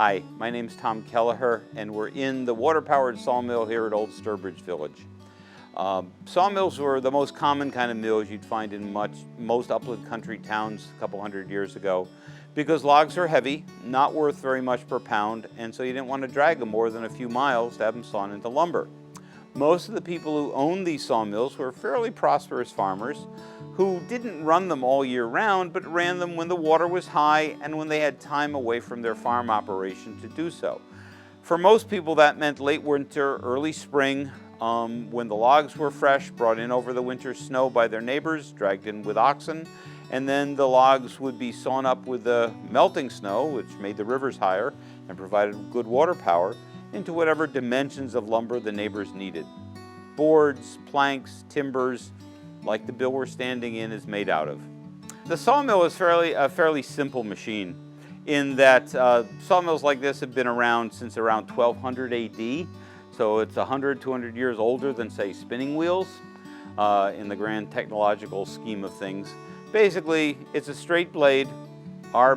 Hi, my name's Tom Kelleher, and we're in the water-powered sawmill here at Old Sturbridge Village. Sawmills were the most common kind of mills you'd find in most upland country towns a couple hundred years ago, because logs are heavy, not worth very much per pound, and so you didn't want to drag them more than a few miles to have them sawn into lumber. Most of the people who owned these sawmills were fairly prosperous farmers who didn't run them all year round, but ran them when the water was high and when they had time away from their farm operation to do so. For most people, that meant late winter, early spring, when the logs were fresh, brought in over the winter snow by their neighbors, dragged in with oxen, and then the logs would be sawn up with the melting snow, which made the rivers higher and provided good water power, into whatever dimensions of lumber the neighbors needed. Boards, planks, timbers, like the bill we're standing in is made out of. The sawmill is a fairly simple machine in that sawmills like this have been around since around 1200 AD. So it's 100, 200 years older than, say, spinning wheels in the grand technological scheme of things. Basically, it's a straight blade. Our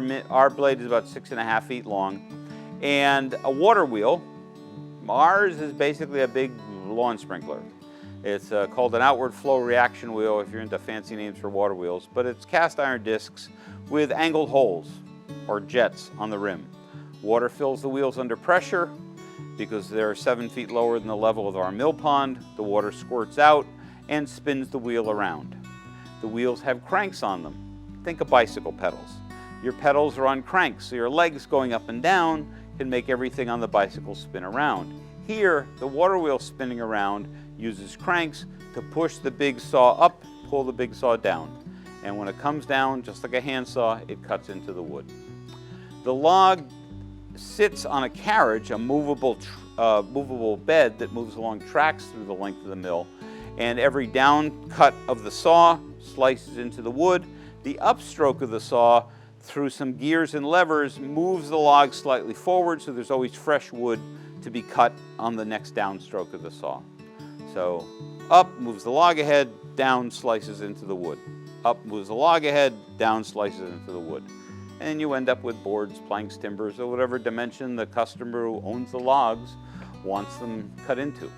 blade is about 6.5 feet long, and a water wheel. Ours is basically a big lawn sprinkler. It's called an outward flow reaction wheel if you're into fancy names for water wheels, but it's cast iron discs with angled holes or jets on the rim. Water fills the wheels under pressure. Because they're 7 feet lower than the level of our mill pond, the water squirts out and spins the wheel around. The wheels have cranks on them. Think of bicycle pedals. Your pedals are on cranks, so your legs going up and down can make everything on the bicycle spin around. Here, the water wheel spinning around uses cranks to push the big saw up, pull the big saw down. And when it comes down, just like a handsaw, it cuts into the wood. The log sits on a carriage, a movable bed that moves along tracks through the length of the mill, and every down cut of the saw slices into the wood. The upstroke of the saw, through some gears and levers, moves the log slightly forward, so there's always fresh wood to be cut on the next downstroke of the saw. So up moves the log ahead, down slices into the wood. Up moves the log ahead, down slices into the wood. And you end up with boards, planks, timbers, or whatever dimension the customer who owns the logs wants them cut into.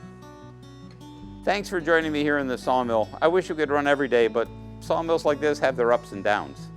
Thanks for joining me here in the sawmill. I wish you could run every day, but sawmills like this have their ups and downs.